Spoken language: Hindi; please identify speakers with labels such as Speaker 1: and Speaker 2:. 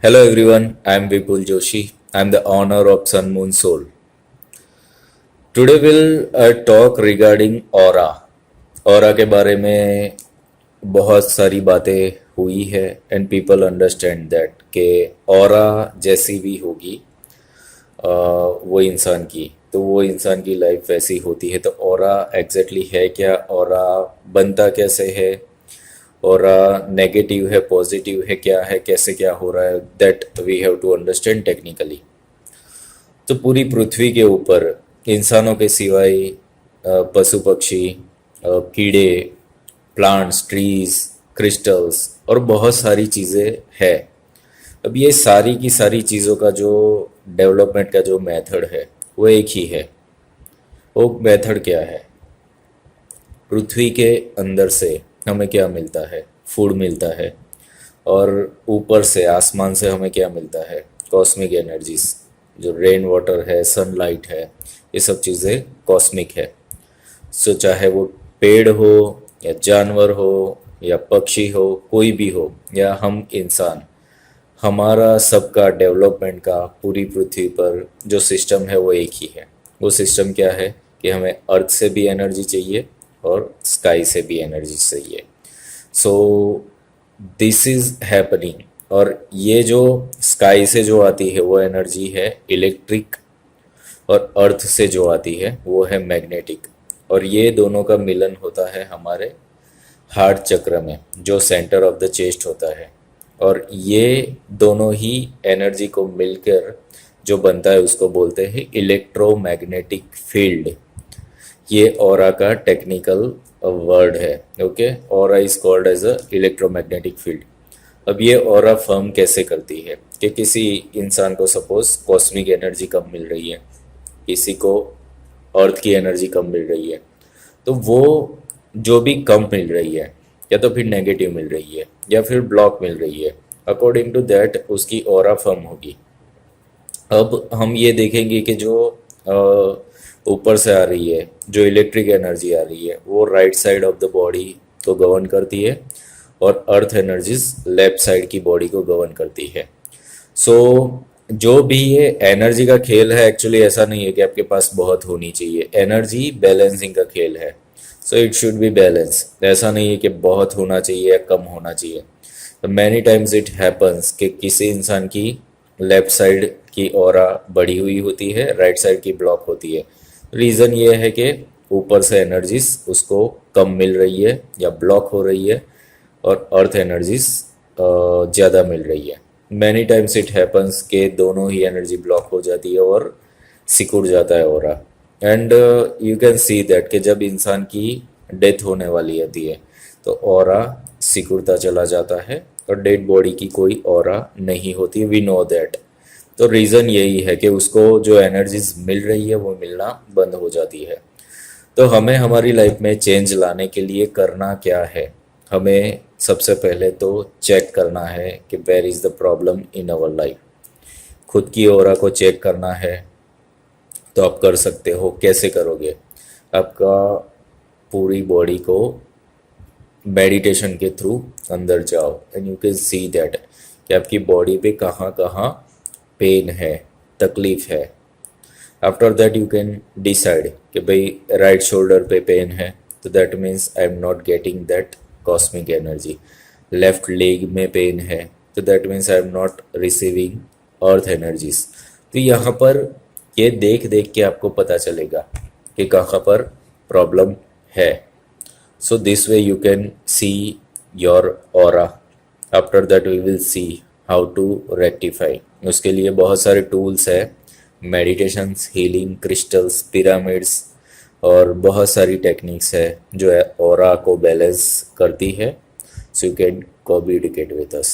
Speaker 1: Hello everyone, I am Vipul Joshi. I am the owner of Sun Moon Soul. Today we'll talk regarding aura. Aura के बारे में बहुत सारी बातें हुई है एंड पीपल अंडरस्टैंड दैट कि ऑरा जैसी भी होगी वो इंसान की तो वो इंसान की लाइफ वैसी होती है। तो ऑरा एग्जैक्टली है क्या, ऑरा बनता कैसे है, और नेगेटिव है पॉजिटिव है, क्या है, कैसे क्या हो रहा है, that we have to understand technically. तो पूरी पृथ्वी के ऊपर इंसानों के सिवाय पशु पक्षी, कीड़े, प्लांट्स, ट्रीज, क्रिस्टल्स और बहुत सारी चीज़ें है। अब ये सारी की सारी चीज़ों का जो डेवलपमेंट का जो मेथड है वो एक ही है। वो मेथड क्या है? पृथ्वी के अंदर से हमें क्या मिलता है? फूड मिलता है। और ऊपर से आसमान से हमें क्या मिलता है? Cosmic energies. जो रेन वाटर है, सनलाइट है, ये सब चीज़ें कॉस्मिक है। सो चाहे वो पेड़ हो या जानवर हो या पक्षी हो, कोई भी हो, या हम इंसान, हमारा सबका डेवलपमेंट का पूरी पृथ्वी पर जो सिस्टम है वो एक ही है। वो सिस्टम क्या है कि हमें अर्थ से भी एनर्जी चाहिए और स्काई से भी एनर्जी चाहिए। So this is happening. और ये जो स्काई से जो आती है वो एनर्जी है इलेक्ट्रिक, और अर्थ से जो आती है वो है मैग्नेटिक। और ये दोनों का मिलन होता है हमारे हार्ट चक्र में, जो सेंटर ऑफ द चेस्ट होता है। और ये दोनों ही एनर्जी को मिलकर जो बनता है उसको बोलते हैं इलेक्ट्रोमैग्नेटिक फील्ड। ये ऑरा का टेक्निकल वर्ड है। Okay, aura is called as a electromagnetic field. अब ये ऑरा फॉर्म कैसे करती है कि किसी इंसान को सपोज कॉस्मिक एनर्जी कम मिल रही है, किसी को अर्थ की एनर्जी कम मिल रही है, तो वो जो भी कम मिल रही है या तो फिर नेगेटिव मिल रही है या फिर ब्लॉक मिल रही है, अकॉर्डिंग टू दैट उसकी ऑरा फॉर्म होगी। अब हम ये देखेंगे कि जो ऊपर से आ रही है, जो इलेक्ट्रिक एनर्जी आ रही है, वो right side of the body को गवर्न करती है, और अर्थ एनर्जीज लेफ्ट साइड की बॉडी को गवर्न करती है। सो जो भी ये एनर्जी का खेल है, एक्चुअली ऐसा नहीं है कि आपके पास बहुत होनी चाहिए। एनर्जी बैलेंसिंग का खेल है। So it should be balance. ऐसा नहीं है कि बहुत होना चाहिए या कम होना चाहिए। तो मैनी टाइम्स इट हैपन्स कि किसी इंसान की लेफ्ट साइड की ऑरा बढ़ी हुई होती है, राइट साइड की ब्लॉक होती है। रीज़न ये है कि ऊपर से एनर्जीज उसको कम मिल रही है या ब्लॉक हो रही है, और अर्थ एनर्जीज ज़्यादा मिल रही है। मैनी टाइम्स इट हैपन्स के दोनों ही एनर्जी ब्लॉक हो जाती है और सिकुड़ जाता है aura. And you can see that कि जब इंसान की डेथ होने वाली होती है तो ऑरा सिकुड़ता चला जाता है और डेड बॉडी की कोई ऑरा नहीं होती। We know that. तो रीज़न यही है कि उसको जो एनर्जीज मिल रही है वो मिलना बंद हो जाती है। तो हमें हमारी लाइफ में चेंज लाने के लिए करना क्या है? हमें सबसे पहले तो चेक करना है कि where is the problem in our life. खुद की ऑरा को चेक करना है। तो आप कर सकते हो। कैसे करोगे? आपका पूरी बॉडी को मेडिटेशन के थ्रू अंदर जाओ and you can see that कि आपकी बॉडी पे कहाँ कहाँ पेन है, तकलीफ है। After that you can decide कि भाई राइट शोल्डर पे पेन है, तो that means I am not getting that cosmic energy. Left leg में पेन है, तो that means I am not receiving earth energies. तो यहाँ पर ये देख देख के आपको पता चलेगा कि कहाँ पर प्रॉब्लम है। So this way you can see your aura. After that we will see how to rectify. उसके लिए बहुत सारे टूल्स है, मेडिटेशंस, हीलिंग, क्रिस्टल्स, पिरामिड्स, और बहुत सारी टेक्निक्स है जो ऑरा को बैलेंस करती है। So you can communicate with us.